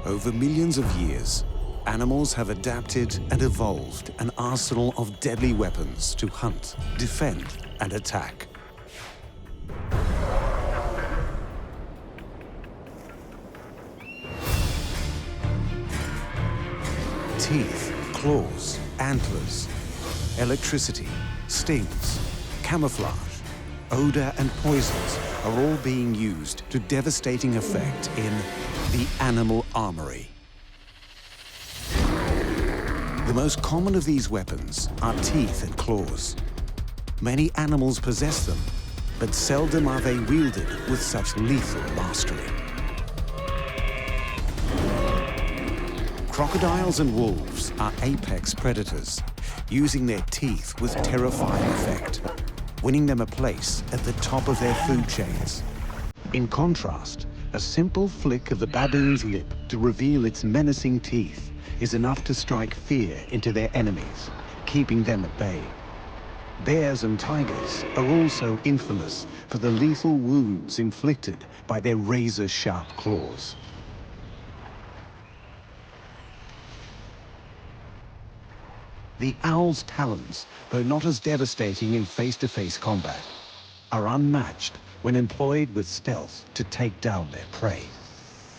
Over millions of years, animals have adapted and evolved an arsenal of deadly weapons to hunt, defend, and attack. Teeth, claws, antlers, electricity, stings, camouflage, odor and poisons are all being used to devastating effect in the animal armory. The most common of these weapons are teeth and claws. Many animals possess them, but seldom are they wielded with such lethal mastery. Crocodiles and wolves are apex predators, using their teeth with terrifying effect, winning them a place at the top of their food chains. In contrast, a simple flick of the baboon's lip to reveal its menacing teeth is enough to strike fear into their enemies, keeping them at bay. Bears and tigers are also infamous for the lethal wounds inflicted by their razor-sharp claws. The owl's talons, though not as devastating in face-to-face combat, are unmatched when employed with stealth to take down their prey,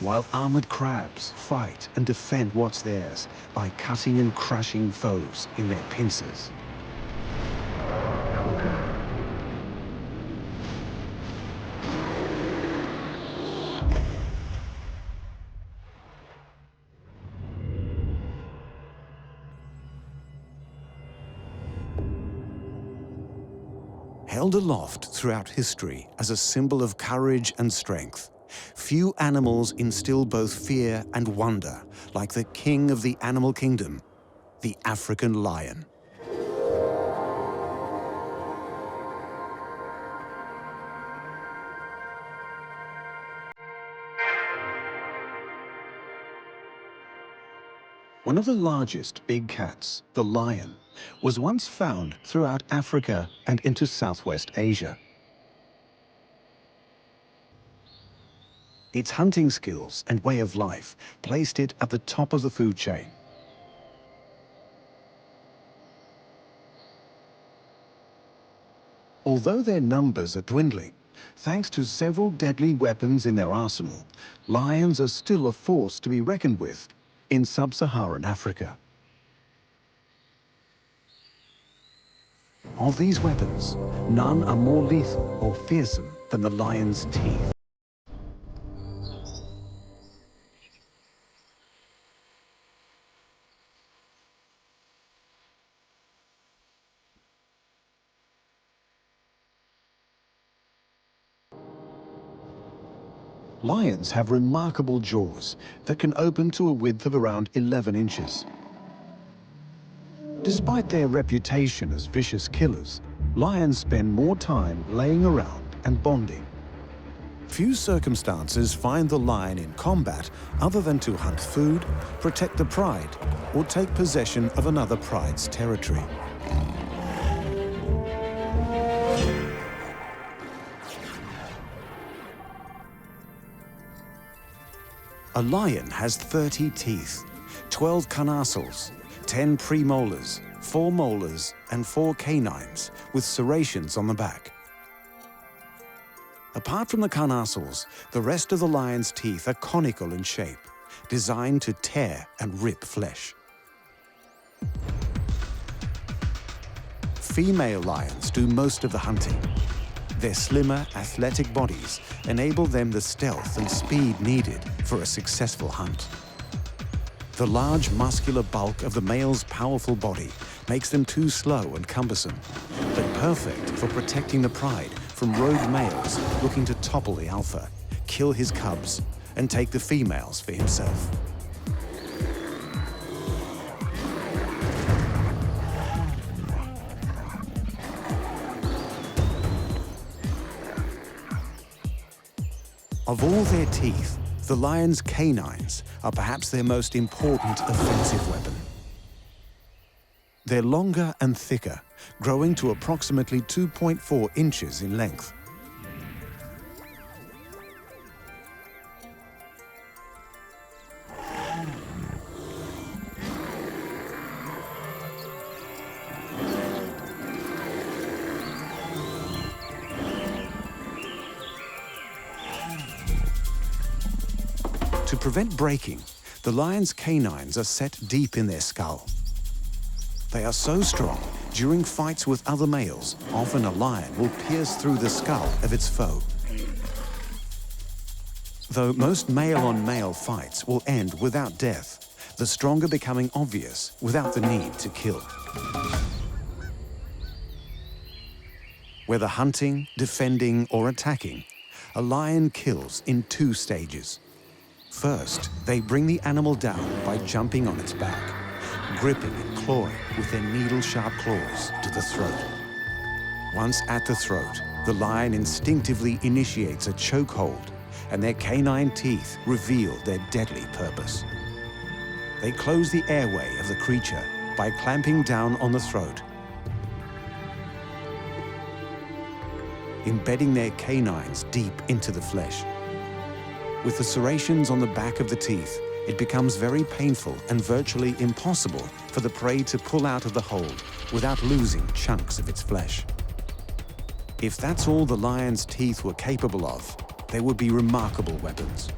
while armored crabs fight and defend what's theirs by cutting and crushing foes in their pincers. Held aloft throughout history as a symbol of courage and strength, few animals instill both fear and wonder like the king of the animal kingdom, the African lion. One of the largest big cats, the lion, was once found throughout Africa and into Southwest Asia. Its hunting skills and way of life placed it at the top of the food chain. Although their numbers are dwindling, thanks to several deadly weapons in their arsenal, lions are still a force to be reckoned with in sub-Saharan Africa. Of these weapons, none are more lethal or fearsome than the lion's teeth. Lions have remarkable jaws that can open to a width of around 11 inches. Despite their reputation as vicious killers, lions spend more time laying around and bonding. Few circumstances find the lion in combat other than to hunt food, protect the pride, or take possession of another pride's territory. A lion has 30 teeth, 12 carnassials, 10 premolars, 4 molars, and 4 canines, with serrations on the back. Apart from the carnassials, the rest of the lion's teeth are conical in shape, designed to tear and rip flesh. Female lions do most of the hunting. Their slimmer, athletic bodies enable them the stealth and speed needed for a successful hunt. The large muscular bulk of the male's powerful body makes them too slow and cumbersome, but perfect for protecting the pride from rogue males looking to topple the alpha, kill his cubs, and take the females for himself. Of all their teeth, the lion's canines are perhaps their most important offensive weapon. They're longer and thicker, growing to approximately 2.4 inches in length. prevent breaking, the lion's canines are set deep in their skull. They are so strong, during fights with other males, often a lion will pierce through the skull of its foe. Though most male-on-male fights will end without death, the stronger becoming obvious without the need to kill. Whether hunting, defending, or attacking, a lion kills in 2 stages. First, they bring the animal down by jumping on its back, gripping and clawing with their needle-sharp claws to the throat. Once at the throat, the lion instinctively initiates a chokehold, and their canine teeth reveal their deadly purpose. They close the airway of the creature by clamping down on the throat, embedding their canines deep into the flesh. With the serrations on the back of the teeth, it becomes very painful and virtually impossible for the prey to pull out of the hold without losing chunks of its flesh. If that's all the lion's teeth were capable of, they would be remarkable weapons.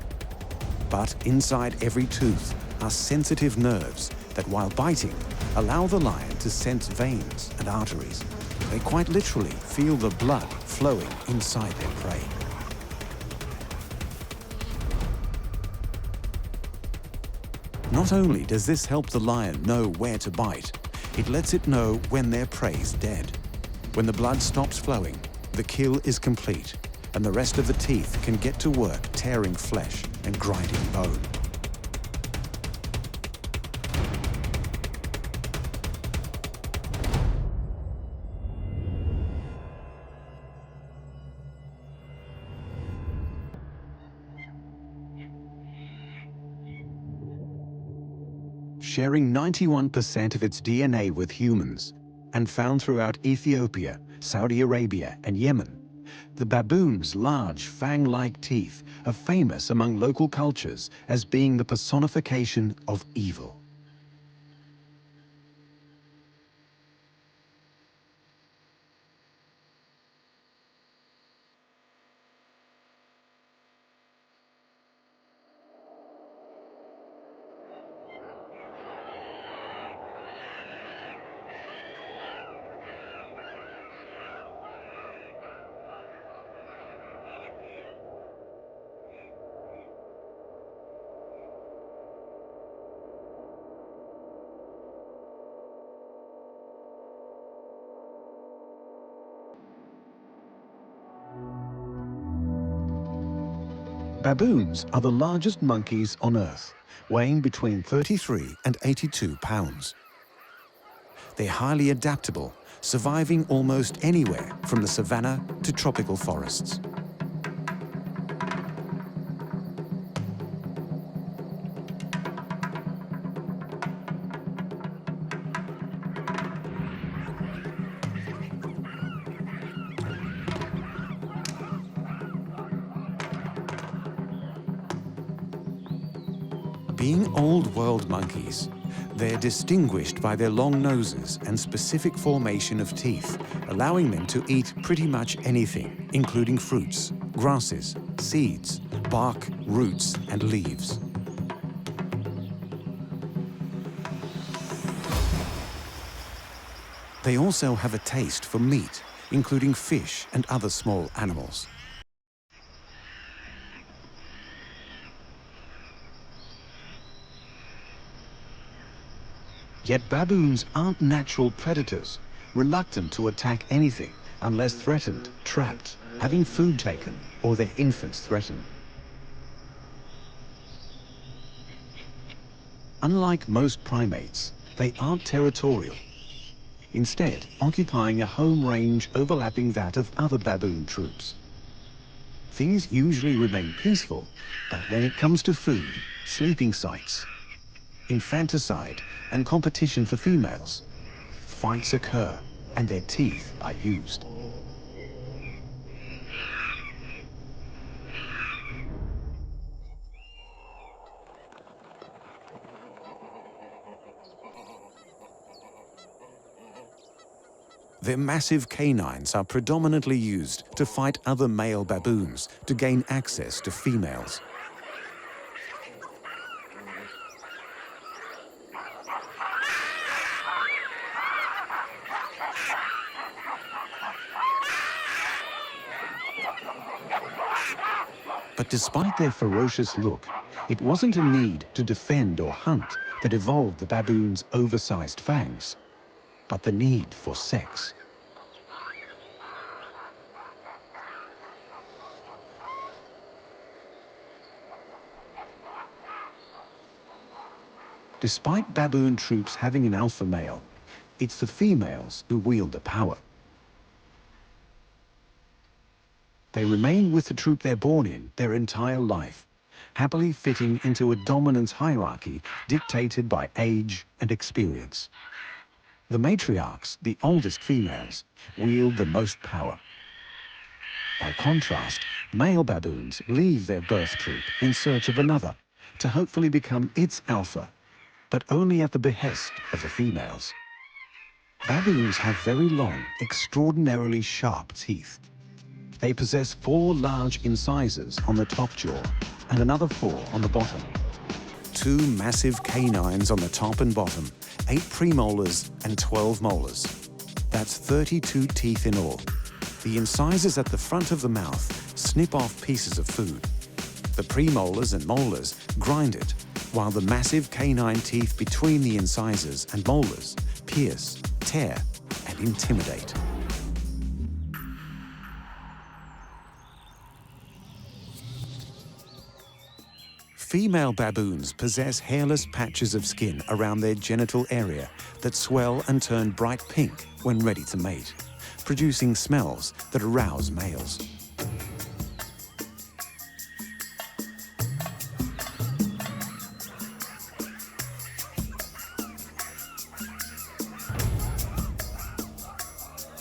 But inside every tooth are sensitive nerves that, while biting, allow the lion to sense veins and arteries. They quite literally feel the blood flowing inside their prey. Not only does this help the lion know where to bite, it lets it know when their prey's dead. When the blood stops flowing, the kill is complete, and the rest of the teeth can get to work tearing flesh and grinding bone. Sharing 91% of its DNA with humans, and found throughout Ethiopia, Saudi Arabia, and Yemen, the baboon's large fang-like teeth are famous among local cultures as being the personification of evil. Baboons are the largest monkeys on Earth, weighing between 33 and 82 pounds. They're highly adaptable, surviving almost anywhere from the savanna to tropical forests. Being old world monkeys, they're distinguished by their long noses and specific formation of teeth, allowing them to eat pretty much anything, including fruits, grasses, seeds, bark, roots, and leaves. They also have a taste for meat, including fish and other small animals. Yet baboons aren't natural predators, reluctant to attack anything unless threatened, trapped, having food taken, or their infants threatened. Unlike most primates, they aren't territorial, instead occupying a home range overlapping that of other baboon troops. Things usually remain peaceful, but when it comes to food, sleeping sites, infanticide, and competition for females, fights occur and their teeth are used. Their massive canines are predominantly used to fight other male baboons to gain access to females. But despite their ferocious look, it wasn't a need to defend or hunt that evolved the baboon's oversized fangs, but the need for sex. Despite baboon troops having an alpha male, it's the females who wield the power. They remain with the troop they're born in their entire life, happily fitting into a dominance hierarchy dictated by age and experience. The matriarchs, the oldest females, wield the most power. By contrast, male baboons leave their birth troop in search of another to hopefully become its alpha, but only at the behest of the females. Baboons have very long, extraordinarily sharp teeth. They possess 4 large incisors on the top jaw and another 4 on the bottom. 2 massive canines on the top and bottom, 8 premolars and 12 molars. That's 32 teeth in all. The incisors at the front of the mouth snip off pieces of food. The premolars and molars grind it, while the massive canine teeth between the incisors and molars pierce, tear, and intimidate. Female baboons possess hairless patches of skin around their genital area that swell and turn bright pink when ready to mate, producing smells that arouse males.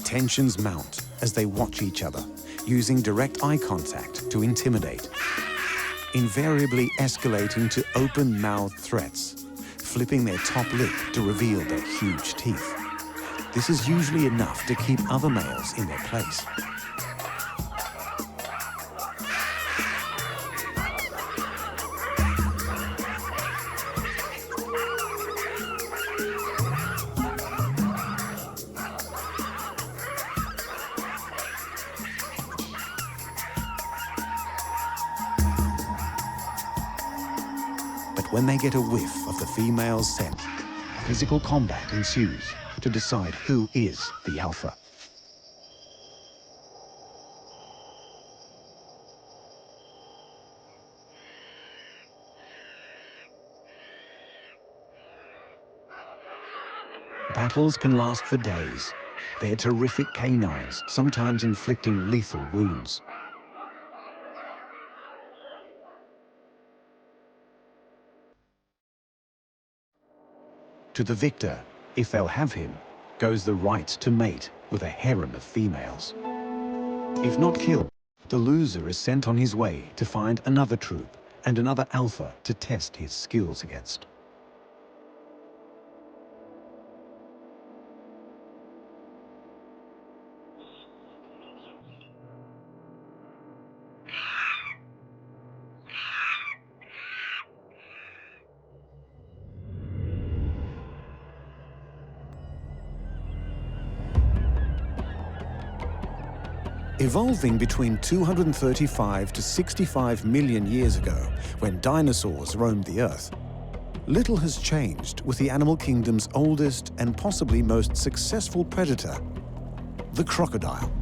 Tensions mount as they watch each other, using direct eye contact to intimidate, invariably escalating to open-mouthed threats, flipping their top lip to reveal their huge teeth. This is usually enough to keep other males in their place. When they get a whiff of the female's scent, physical combat ensues to decide who is the alpha. Battles can last for days. Their terrific canines sometimes inflicting lethal wounds. To the victor, if they'll have him, goes the right to mate with a harem of females. If not killed, the loser is sent on his way to find another troop and another alpha to test his skills against. Evolving between 235 to 65 million years ago, when dinosaurs roamed the Earth, little has changed with the animal kingdom's oldest and possibly most successful predator, the crocodile.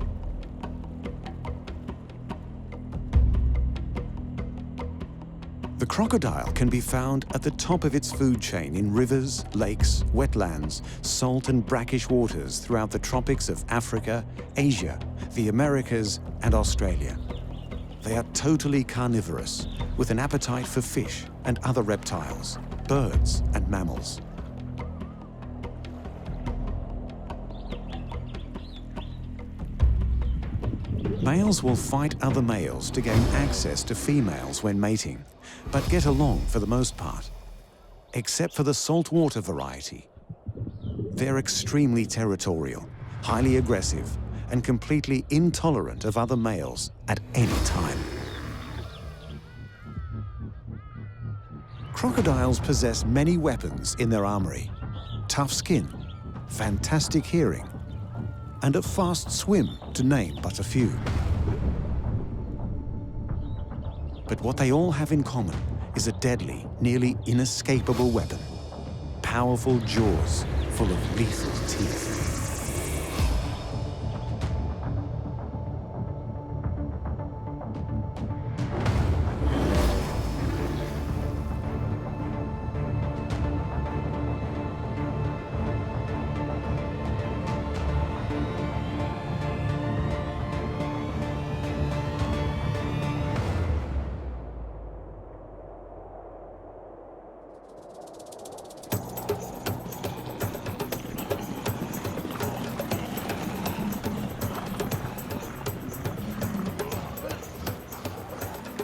The crocodile can be found at the top of its food chain in rivers, lakes, wetlands, salt and brackish waters throughout the tropics of Africa, Asia, the Americas, and Australia. They are totally carnivorous, with an appetite for fish and other reptiles, birds and mammals. Males will fight other males to gain access to females when mating, but get along for the most part, except for the saltwater variety. They're extremely territorial, highly aggressive, and completely intolerant of other males at any time. Crocodiles possess many weapons in their armory: tough skin, fantastic hearing, and a fast swim, to name but a few. But what they all have in common is a deadly, nearly inescapable weapon. Powerful jaws full of lethal teeth.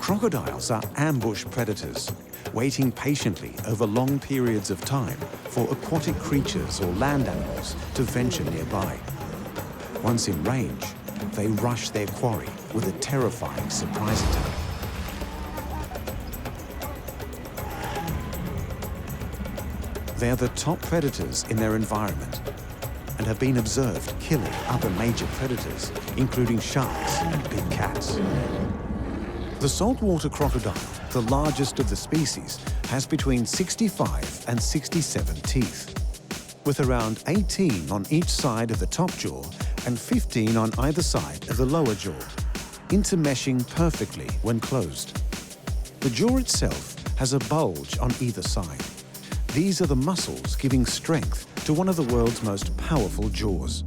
Crocodiles are ambush predators, waiting patiently over long periods of time for aquatic creatures or land animals to venture nearby. Once in range, they rush their quarry with a terrifying surprise attack. They are the top predators in their environment and have been observed killing other major predators, including sharks and big cats. The saltwater crocodile, the largest of the species, has between 65 and 67 teeth, with around 18 on each side of the top jaw and 15 on either side of the lower jaw, intermeshing perfectly when closed. The jaw itself has a bulge on either side. These are the muscles giving strength to one of the world's most powerful jaws.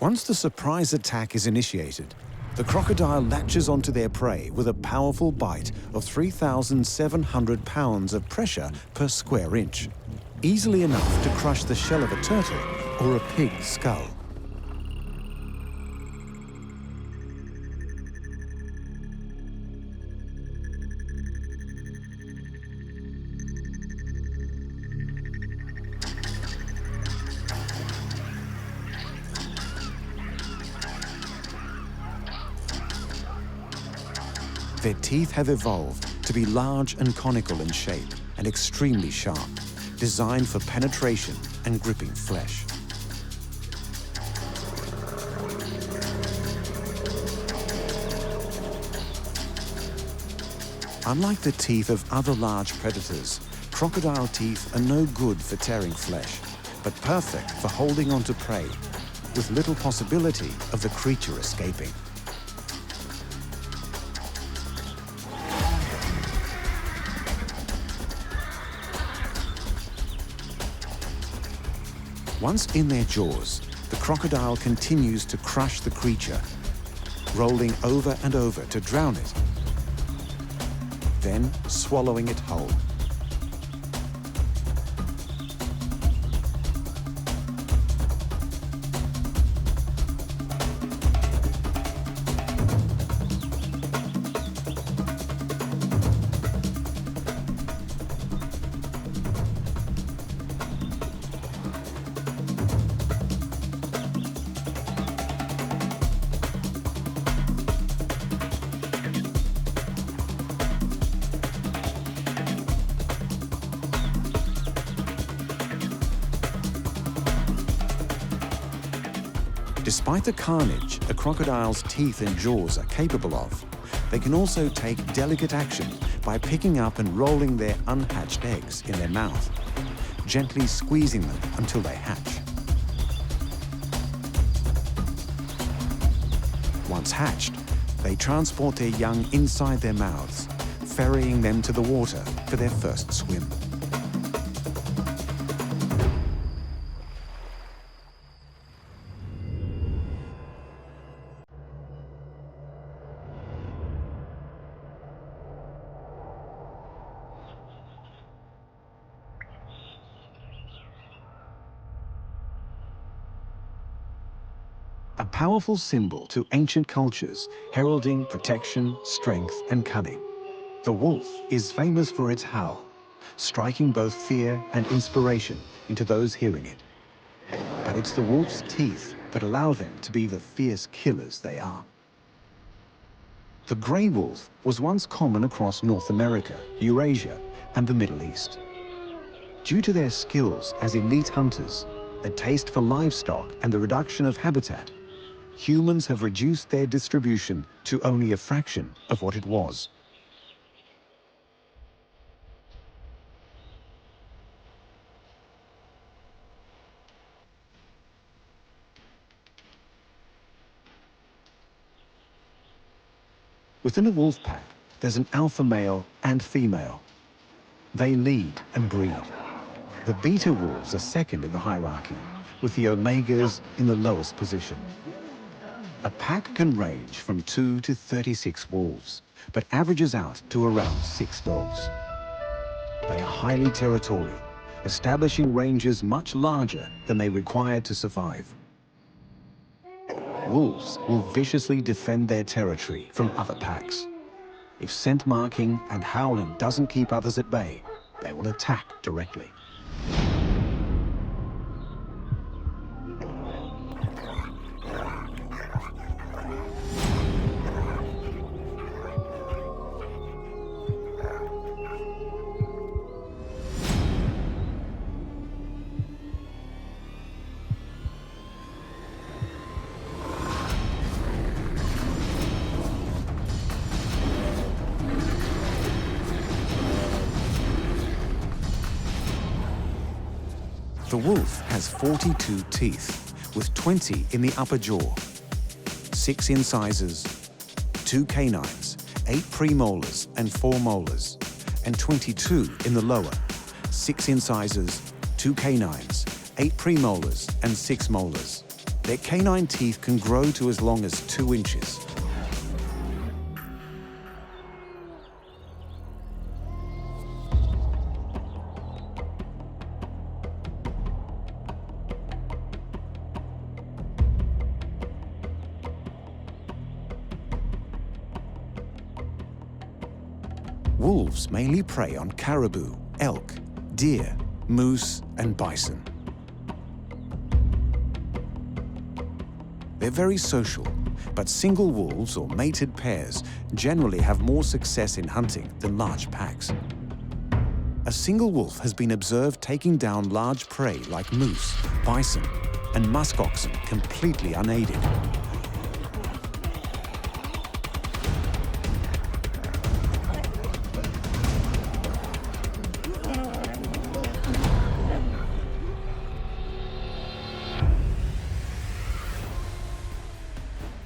Once the surprise attack is initiated, the crocodile latches onto their prey with a powerful bite of 3,700 pounds of pressure per square inch, easily enough to crush the shell of a turtle or a pig's skull. Their teeth have evolved to be large and conical in shape and extremely sharp, designed for penetration and gripping flesh. Unlike the teeth of other large predators, crocodile teeth are no good for tearing flesh, but perfect for holding onto prey, with little possibility of the creature escaping. Once in their jaws, the crocodile continues to crush the creature, rolling over and over to drown it, then swallowing it whole. Despite the carnage a crocodile's teeth and jaws are capable of, they can also take delicate action by picking up and rolling their unhatched eggs in their mouth, gently squeezing them until they hatch. Once hatched, they transport their young inside their mouths, ferrying them to the water for their first swim. A powerful symbol to ancient cultures, heralding protection, strength, and cunning. The wolf is famous for its howl, striking both fear and inspiration into those hearing it. But it's the wolf's teeth that allow them to be the fierce killers they are. The grey wolf was once common across North America, Eurasia, and the Middle East. Due to their skills as elite hunters, a taste for livestock, and the reduction of habitat, humans have reduced their distribution to only a fraction of what it was. Within a wolf pack, there's an alpha male and female. They lead and breed. The beta wolves are second in the hierarchy, with the omegas in the lowest position. A pack can range from 2 to 36 wolves, but averages out to around 6 dogs. They are highly territorial, establishing ranges much larger than they require to survive. Wolves will viciously defend their territory from other packs. If scent marking and howling doesn't keep others at bay, they will attack directly. The wolf has 42 teeth, with 20 in the upper jaw, 6 incisors, 2 canines, 8 premolars and 4 molars, and 22 in the lower, 6 incisors, 2 canines, 8 premolars and 6 molars. Their canine teeth can grow to as long as 2 inches. Wolves mainly prey on caribou, elk, deer, moose, and bison. They're very social, but single wolves or mated pairs generally have more success in hunting than large packs. A single wolf has been observed taking down large prey like moose, bison, and muskoxen completely unaided.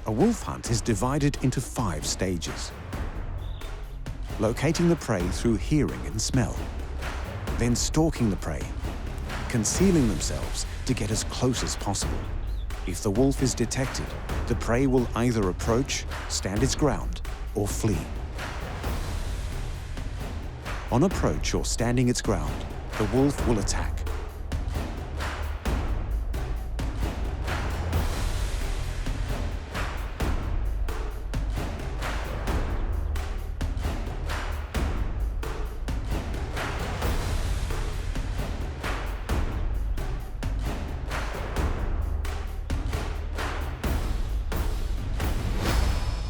A wolf hunt is divided into 5 stages. Locating the prey through hearing and smell, then stalking the prey, concealing themselves to get as close as possible. If the wolf is detected, the prey will either approach, stand its ground, or flee. On approach or standing its ground, the wolf will attack.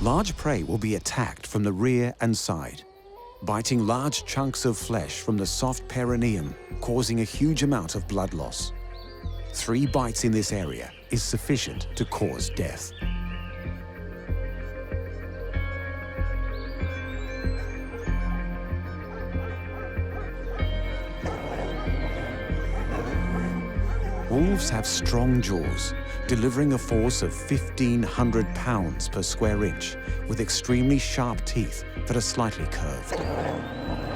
Large prey will be attacked from the rear and side, biting large chunks of flesh from the soft perineum, causing a huge amount of blood loss. 3 bites in this area is sufficient to cause death. Wolves have strong jaws, delivering a force of 1,500 pounds per square inch, with extremely sharp teeth that are slightly curved.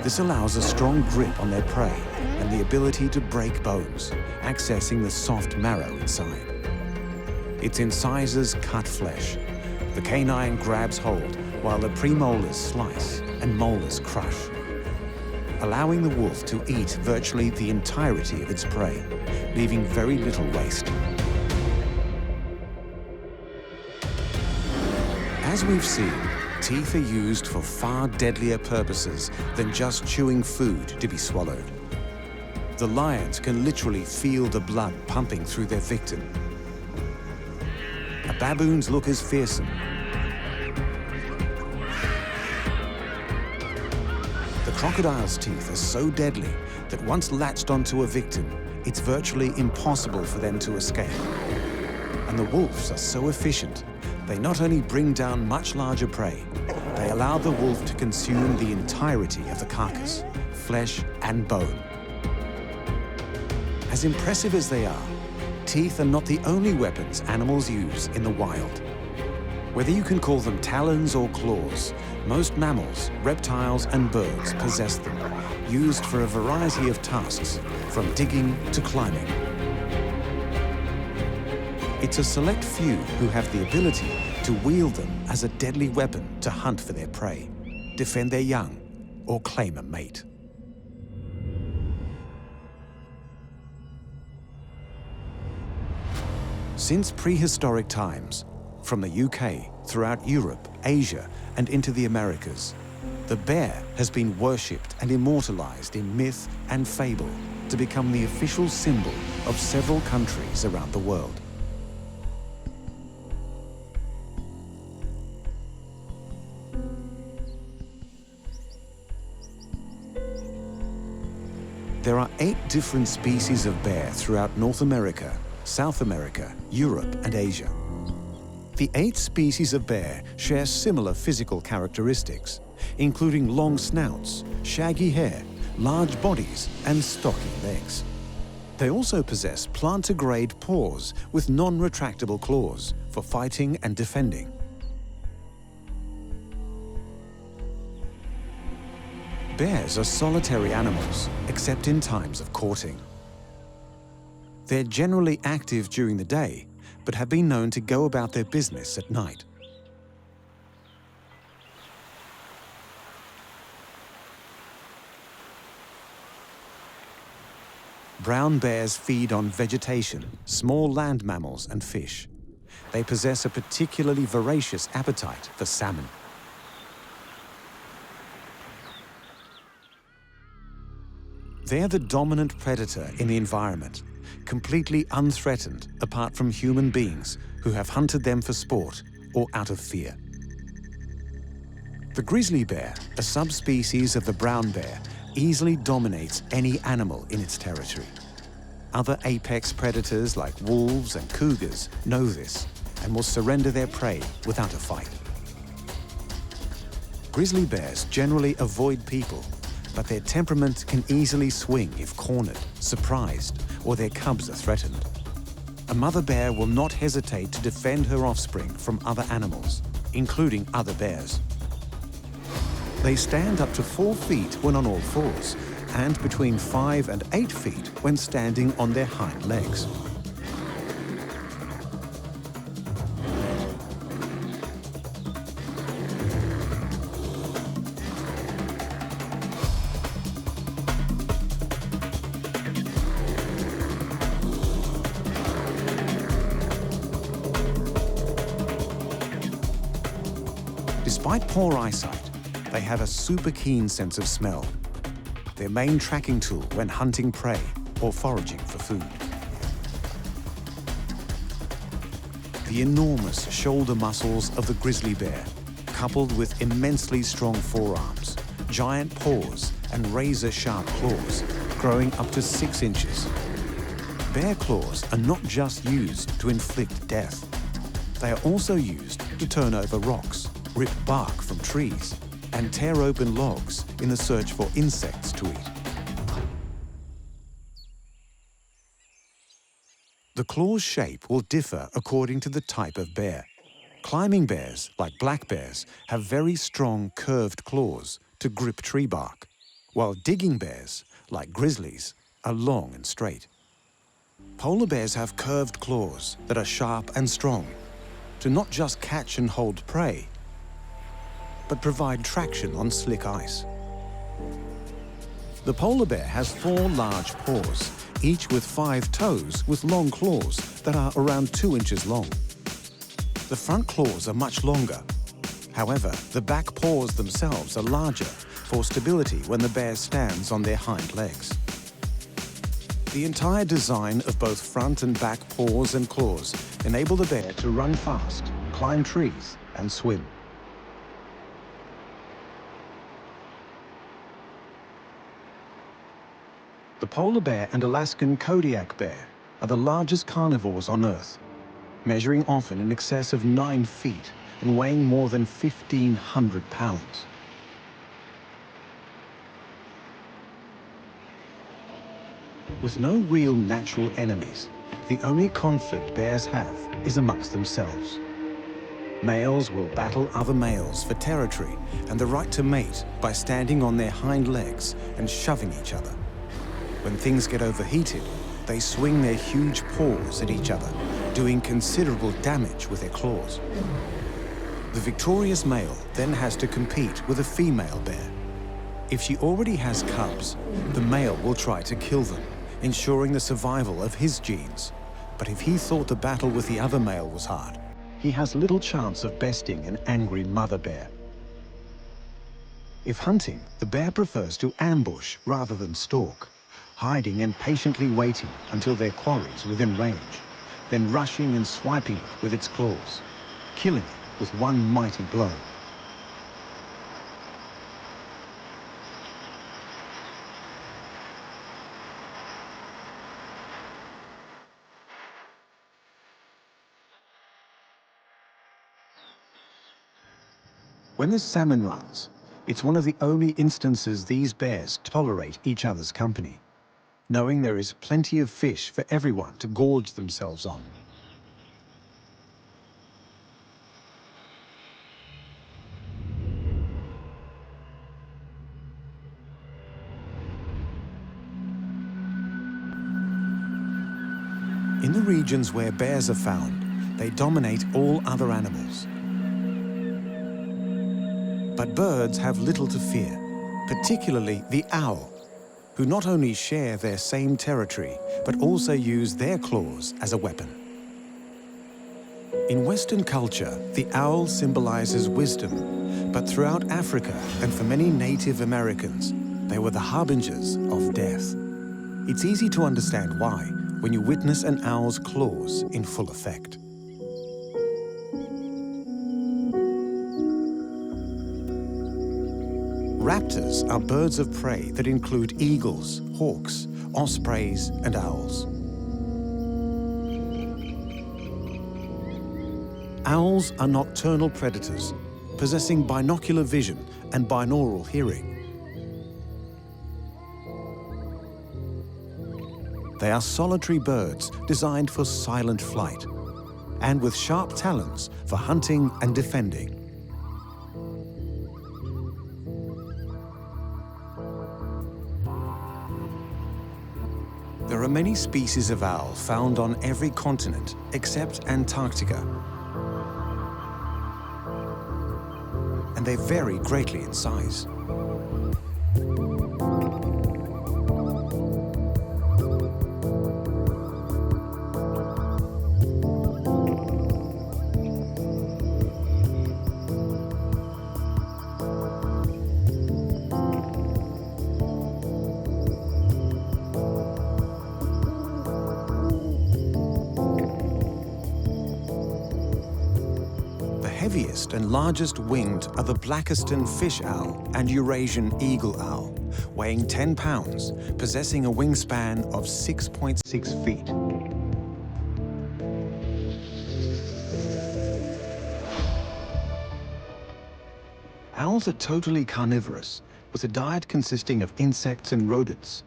This allows a strong grip on their prey and the ability to break bones, accessing the soft marrow inside. Its incisors cut flesh. The canine grabs hold while the premolars slice and molars crush, allowing the wolf to eat virtually the entirety of its prey, leaving very little waste. As we've seen, teeth are used for far deadlier purposes than just chewing food to be swallowed. The lions can literally feel the blood pumping through their victim. A baboon's look is fearsome. The crocodile's teeth are so deadly that once latched onto a victim, it's virtually impossible for them to escape. And the wolves are so efficient They not only bring down much larger prey, they allow the wolf to consume the entirety of the carcass, flesh and bone. As impressive as they are, teeth are not the only weapons animals use in the wild. Whether you can call them talons or claws, most mammals, reptiles and birds possess them, used for a variety of tasks, from digging to climbing. It's a select few who have the ability to wield them as a deadly weapon to hunt for their prey, defend their young, or claim a mate. Since prehistoric times, from the UK, throughout Europe, Asia, and into the Americas, the bear has been worshipped and immortalized in myth and fable to become the official symbol of several countries around the world. There are 8 different species of bear throughout North America, South America, Europe, and Asia. The 8 species of bear share similar physical characteristics, including long snouts, shaggy hair, large bodies, and stocky legs. They also possess plantigrade paws with non-retractable claws for fighting and defending. Bears are solitary animals, except in times of courting. They're generally active during the day, but have been known to go about their business at night. Brown bears feed on vegetation, small land mammals, and fish. They possess a particularly voracious appetite for salmon. They're the dominant predator in the environment, completely unthreatened apart from human beings who have hunted them for sport or out of fear. The grizzly bear, a subspecies of the brown bear, easily dominates any animal in its territory. Other apex predators like wolves and cougars know this and will surrender their prey without a fight. Grizzly bears generally avoid people, but their temperament can easily swing if cornered, surprised, or their cubs are threatened. A mother bear will not hesitate to defend her offspring from other animals, including other bears. They stand up to 4 feet when on all fours, and between 5 and 8 feet when standing on their hind legs. Despite poor eyesight, they have a super keen sense of smell, their main tracking tool when hunting prey or foraging for food. The enormous shoulder muscles of the grizzly bear, coupled with immensely strong forearms, giant paws, and razor-sharp claws, growing up to 6 inches. Bear claws are not just used to inflict death. They are also used to turn over rocks, rip bark from trees, and tear open logs in the search for insects to eat. The claw's shape will differ according to the type of bear. Climbing bears, like black bears, have very strong curved claws to grip tree bark, while digging bears, like grizzlies, are long and straight. Polar bears have curved claws that are sharp and strong to not just catch and hold prey, but provide traction on slick ice. The polar bear has 4 large paws, each with 5 toes with long claws that are around 2 inches long. The front claws are much longer. However, the back paws themselves are larger for stability when the bear stands on their hind legs. The entire design of both front and back paws and claws enable the bear to run fast, climb trees, and swim. The polar bear and Alaskan Kodiak bear are the largest carnivores on Earth. measuring often in excess of 9 feet and weighing more than 1,500 pounds. With no real natural enemies, the only conflict bears have is amongst themselves. Males will battle other males for territory and the right to mate by standing on their hind legs and shoving each other. When things get overheated, they swing their huge paws at each other, doing considerable damage with their claws. The victorious male then has to compete with a female bear. If she already has cubs, the male will try to kill them, ensuring the survival of his genes. But if he thought the battle with the other male was hard, he has little chance of besting an angry mother bear. If hunting, the bear prefers to ambush rather than stalk, hiding and patiently waiting until their quarry is within range, then rushing and swiping it with its claws, killing it with one mighty blow. When the salmon runs, it's one of the only instances these bears tolerate each other's company, knowing there is plenty of fish for everyone to gorge themselves on. In the regions where bears are found, they dominate all other animals. But birds have little to fear, particularly the owl, who not only share their same territory, but also use their claws as a weapon. In Western culture, the owl symbolizes wisdom, but throughout Africa and for many Native Americans, they were the harbingers of death. It's easy to understand why when you witness an owl's claws in full effect. Raptors are birds of prey that include eagles, hawks, ospreys, and owls. Owls are nocturnal predators, possessing binocular vision and binaural hearing. They are solitary birds designed for silent flight, and with sharp talons for hunting and defending. There are many species of owl found on every continent except Antarctica. And they vary greatly in size. The heaviest and largest winged are the Blakiston fish owl and Eurasian eagle owl, weighing 10 pounds, possessing a wingspan of 6.6 feet. Owls are totally carnivorous, with a diet consisting of insects and rodents,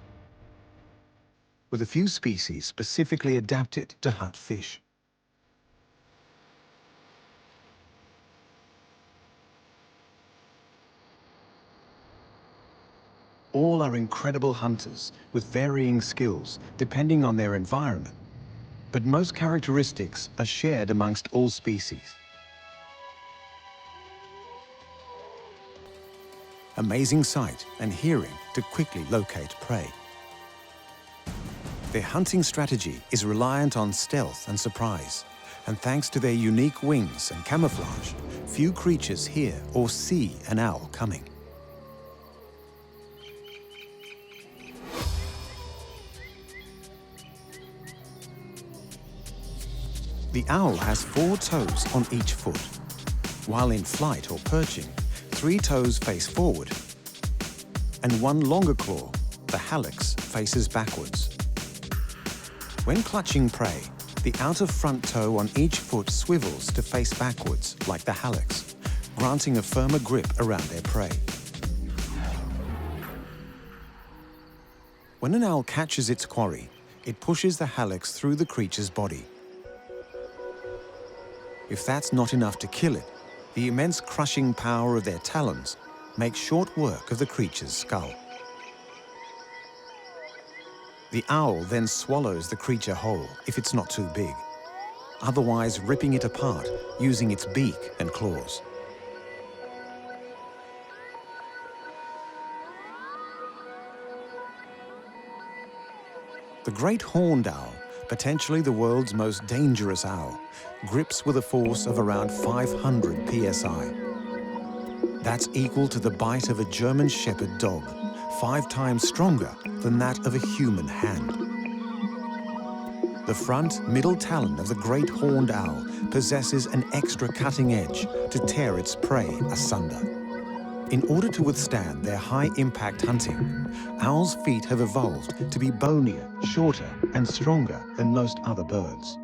with a few species specifically adapted to hunt fish. All are incredible hunters with varying skills depending on their environment, but most characteristics are shared amongst all species. Amazing sight and hearing to quickly locate prey. Their hunting strategy is reliant on stealth and surprise, and thanks to their unique wings and camouflage, few creatures hear or see an owl coming. The owl has 4 toes on each foot. While in flight or perching, 3 toes face forward, and one longer claw, the hallux, faces backwards. When clutching prey, The outer front toe on each foot swivels to face backwards, like the hallux, granting a firmer grip around their prey. When an owl catches its quarry, it pushes the hallux through the creature's body. If that's not enough to kill it, the immense crushing power of their talons makes short work of the creature's skull. The owl then swallows the creature whole if it's not too big, otherwise ripping it apart using its beak and claws. The great horned owl, potentially the world's most dangerous owl, grips with a force of around 500 psi. That's equal to the bite of a German Shepherd dog, 5 times stronger than that of a human hand. The front, middle talon of the great horned owl possesses an extra cutting edge to tear its prey asunder. In order to withstand their high-impact hunting, owls' feet have evolved to be bonier, shorter, and stronger than most other birds.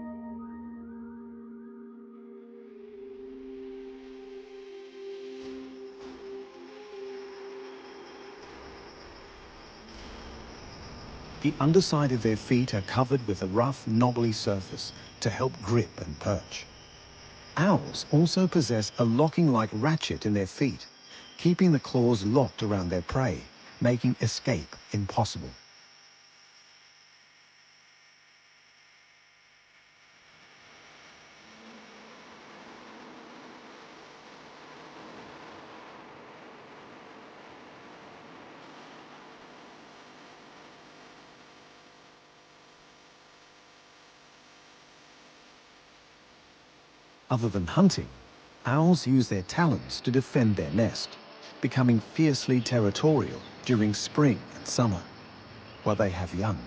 The underside of their feet are covered with a rough, knobbly surface to help grip and perch. Owls also possess a locking-like ratchet in their feet, keeping the claws locked around their prey, making escape impossible. Other than hunting, owls use their talons to defend their nest, becoming fiercely territorial during spring and summer, while they have young.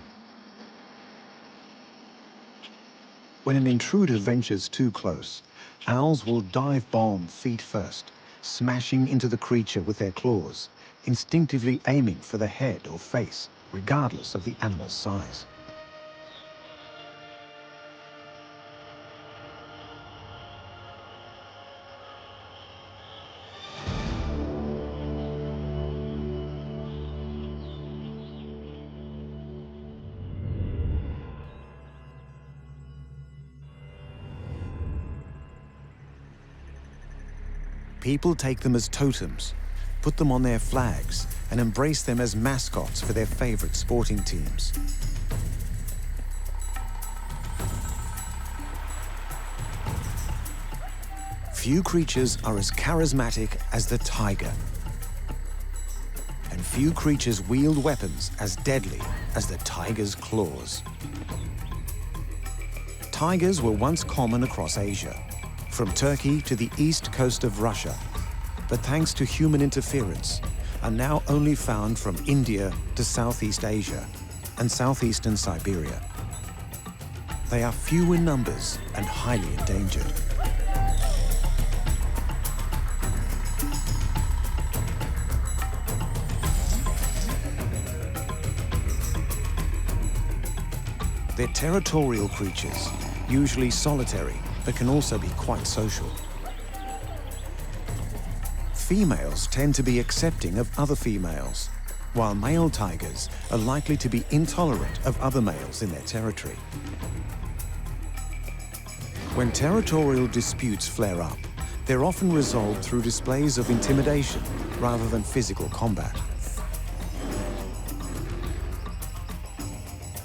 When an intruder ventures too close, owls will dive bomb feet first, smashing into the creature with their claws, instinctively aiming for the head or face, regardless of the animal's size. People take them as totems, put them on their flags, and embrace them as mascots for their favorite sporting teams. Few creatures are as charismatic as the tiger, and few creatures wield weapons as deadly as the tiger's claws. Tigers were once common across Asia, from Turkey to the east coast of Russia, but thanks to human interference, are now only found from India to Southeast Asia and southeastern Siberia. They are few in numbers and highly endangered. They're territorial creatures, usually solitary, but can also be quite social. Females tend to be accepting of other females, while male tigers are likely to be intolerant of other males in their territory. When territorial disputes flare up, they're often resolved through displays of intimidation rather than physical combat.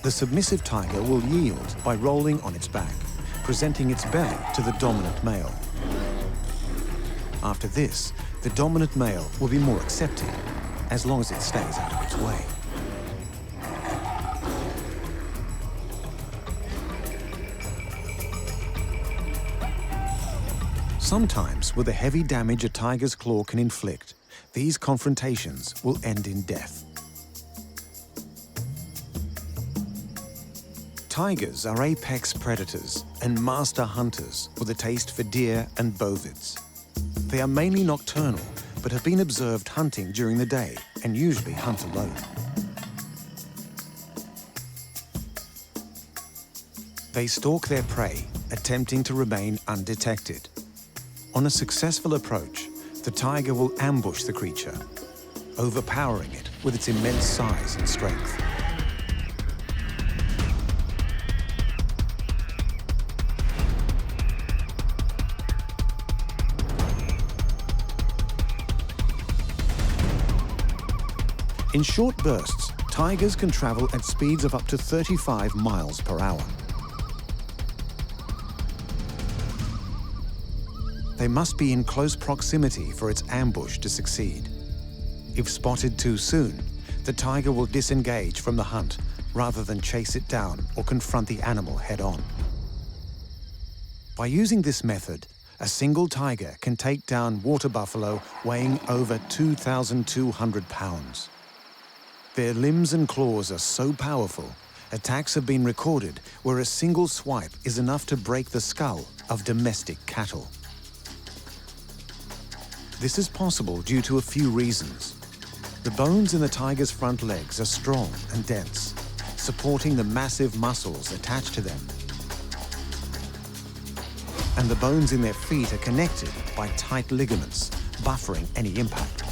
The submissive tiger will yield by rolling on its back, presenting its belly to the dominant male. After this, the dominant male will be more accepting, as long as it stays out of its way. Sometimes, with the heavy damage a tiger's claw can inflict, these confrontations will end in death. Tigers are apex predators and master hunters with a taste for deer and bovids. They are mainly nocturnal, but have been observed hunting during the day and usually hunt alone. They stalk their prey, attempting to remain undetected. On a successful approach, the tiger will ambush the creature, overpowering it with its immense size and strength. In short bursts, tigers can travel at speeds of up to 35 miles per hour. They must be in close proximity for its ambush to succeed. If spotted too soon, the tiger will disengage from the hunt rather than chase it down or confront the animal head-on. By using this method, a single tiger can take down water buffalo weighing over 2,200 pounds. Their limbs and claws are so powerful, attacks have been recorded where a single swipe is enough to break the skull of domestic cattle. This is possible due to a few reasons. The bones in the tiger's front legs are strong and dense, supporting the massive muscles attached to them. And the bones in their feet are connected by tight ligaments, buffering any impact.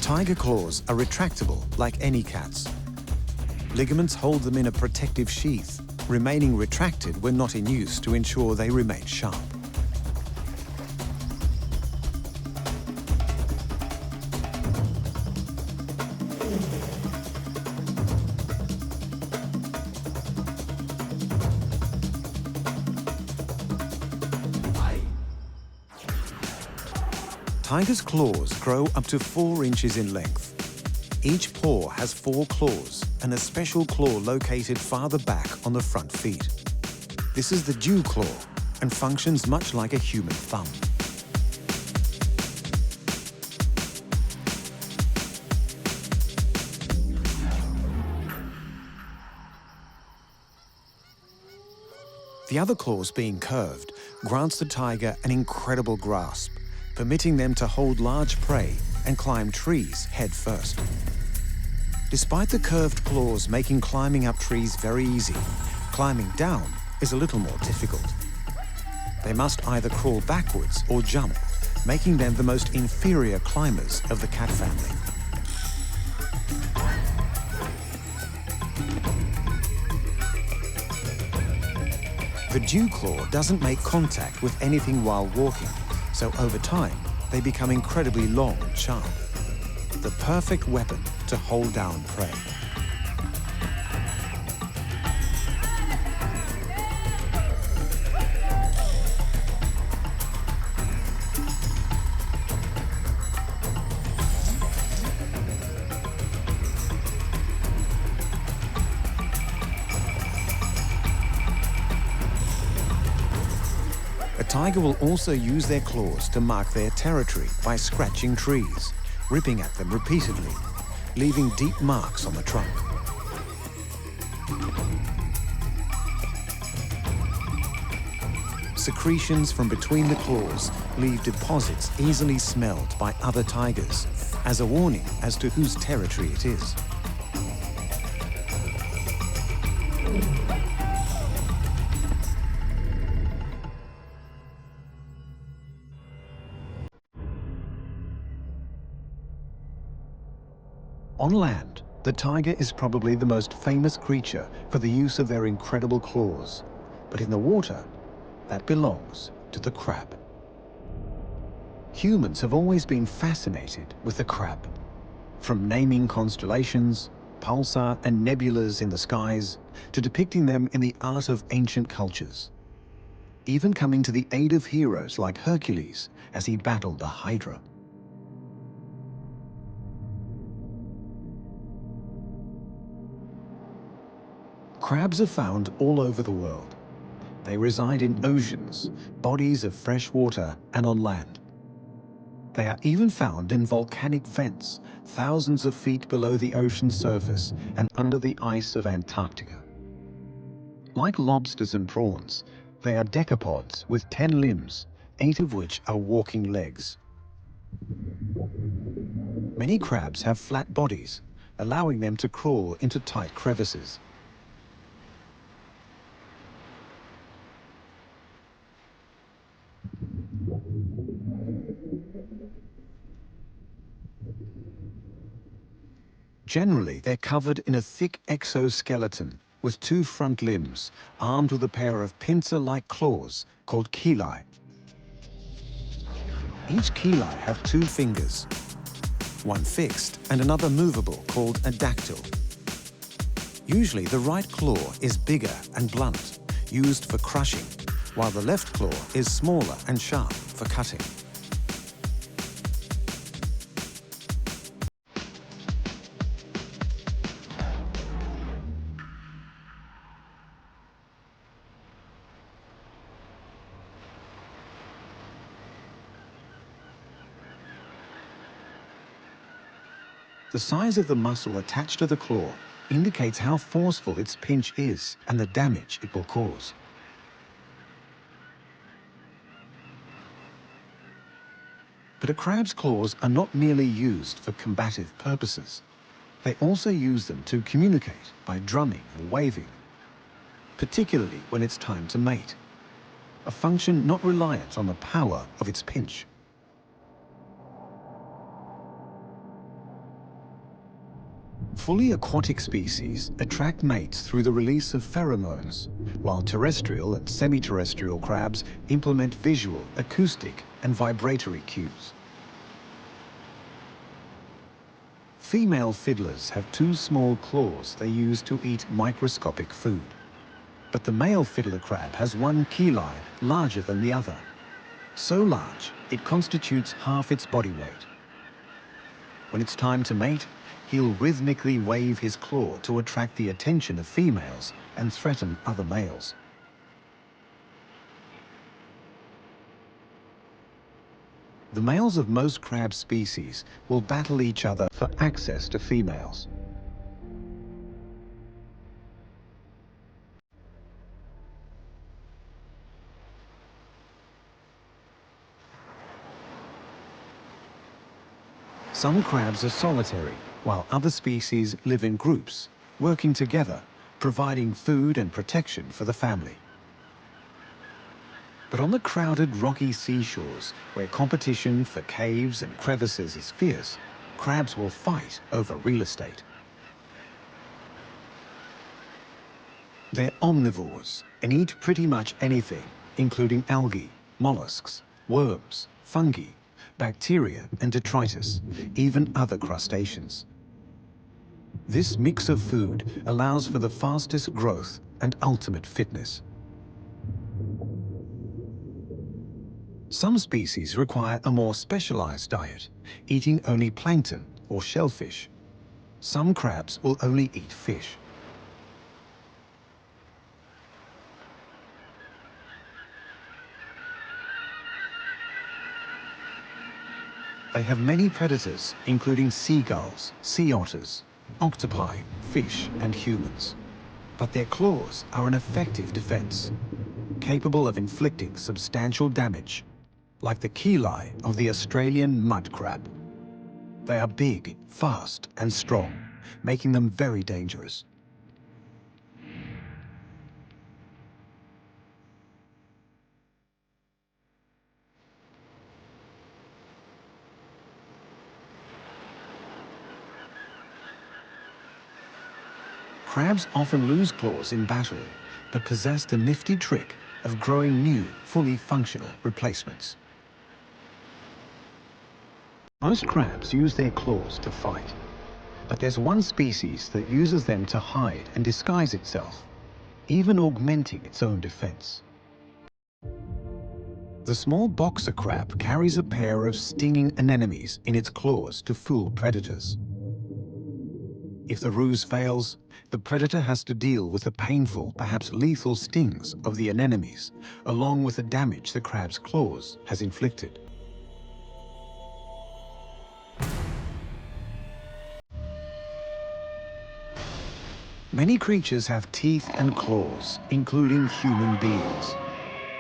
Tiger claws are retractable like any cat's. Ligaments hold them in a protective sheath, remaining retracted when not in use to ensure they remain sharp. Tigers' claws grow up to 4 inches in length. Each paw has 4 claws and a special claw located farther back on the front feet. This is the dew claw and functions much like a human thumb. The other claws being curved grants the tiger an incredible grasp, permitting them to hold large prey and climb trees head first. Despite the curved claws making climbing up trees very easy, climbing down is a little more difficult. They must either crawl backwards or jump, making them the most inferior climbers of the cat family. The dew claw doesn't make contact with anything while walking, so over time, they become incredibly long and sharp. The perfect weapon to hold down prey. A tiger will also use their claws to mark their territory by scratching trees, ripping at them repeatedly, leaving deep marks on the trunk. Secretions from between the claws leave deposits easily smelled by other tigers, as a warning as to whose territory it is. On land, the tiger is probably the most famous creature for the use of their incredible claws. But in the water, that belongs to the crab. Humans have always been fascinated with the crab. From naming constellations, pulsar and nebulas in the skies, to depicting them in the art of ancient cultures. Even coming to the aid of heroes like Hercules as he battled the Hydra. Crabs are found all over the world. They reside in oceans, bodies of fresh water, and on land. They are even found in volcanic vents, thousands of feet below the ocean surface and under the ice of Antarctica. Like lobsters and prawns, they are decapods with 10 limbs, 8 of which are walking legs. Many crabs have flat bodies, allowing them to crawl into tight crevices. Generally, they're covered in a thick exoskeleton with two front limbs, armed with a pair of pincer-like claws called chelae. Each chelae have two fingers, one fixed and another movable called a dactyl. Usually the right claw is bigger and blunt, used for crushing, while the left claw is smaller and sharp for cutting. The size of the muscle attached to the claw indicates how forceful its pinch is and the damage it will cause. But a crab's claws are not merely used for combative purposes. They also use them to communicate by drumming or waving, particularly when it's time to mate, a function not reliant on the power of its pinch. Fully aquatic species attract mates through the release of pheromones, while terrestrial and semi-terrestrial crabs implement visual, acoustic, and vibratory cues. Female fiddlers have two small claws they use to eat microscopic food. But the male fiddler crab has one chelae larger than the other, so large it constitutes half its body weight. When it's time to mate, he'll rhythmically wave his claw to attract the attention of females and threaten other males. The males of most crab species will battle each other for access to females. Some crabs are solitary, while other species live in groups, working together, providing food and protection for the family. But on the crowded rocky seashores, where competition for caves and crevices is fierce, crabs will fight over real estate. They're omnivores and eat pretty much anything, including algae, mollusks, worms, fungi, bacteria and detritus, even other crustaceans. This mix of food allows for the fastest growth and ultimate fitness. Some species require a more specialized diet, eating only plankton or shellfish. Some crabs will only eat fish. They have many predators, including seagulls, sea otters, octopi, fish, and humans. But their claws are an effective defense, capable of inflicting substantial damage, like the chelae of the Australian mud crab. They are big, fast, and strong, making them very dangerous. Crabs often lose claws in battle, but possess the nifty trick of growing new, fully functional replacements. Most crabs use their claws to fight, but there's one species that uses them to hide and disguise itself, even augmenting its own defense. The small boxer crab carries a pair of stinging anemones in its claws to fool predators. If the ruse fails, the predator has to deal with the painful, perhaps lethal stings of the anemones, along with the damage the crab's claws has inflicted. Many creatures have teeth and claws, including human beings.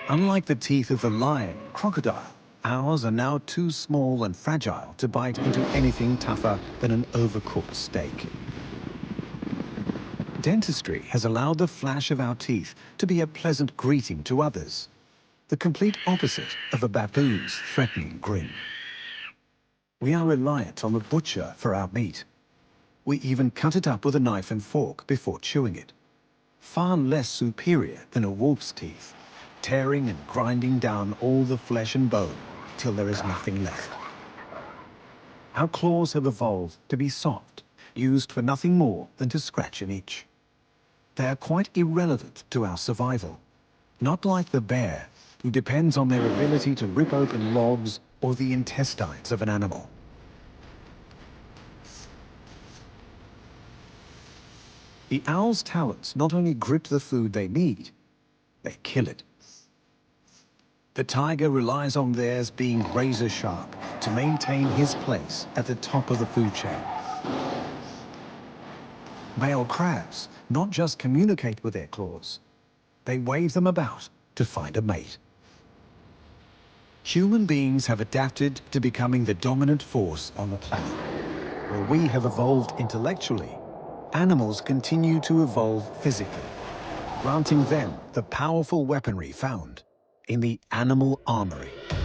Unlike the teeth of the lion, crocodile, Ours are now too small and fragile to bite into anything tougher than an overcooked steak. Dentistry has allowed the flash of our teeth to be a pleasant greeting to others, the complete opposite of a baboon's threatening grin. We are reliant on the butcher for our meat. We even cut it up with a knife and fork before chewing it. Far less superior than a wolf's teeth, tearing and grinding down all the flesh and bone till there is nothing left. Our claws have evolved to be soft, used for nothing more than to scratch an itch. They are quite irrelevant to our survival, not like the bear, who depends on their ability to rip open logs or the intestines of an animal. The owl's talons not only grip the food they need, they kill it. The tiger relies on theirs being razor sharp to maintain his place at the top of the food chain. Male crabs not just communicate with their claws, they wave them about to find a mate. Human beings have adapted to becoming the dominant force on the planet. Where we have evolved intellectually, animals continue to evolve physically, granting them the powerful weaponry found in the animal armory.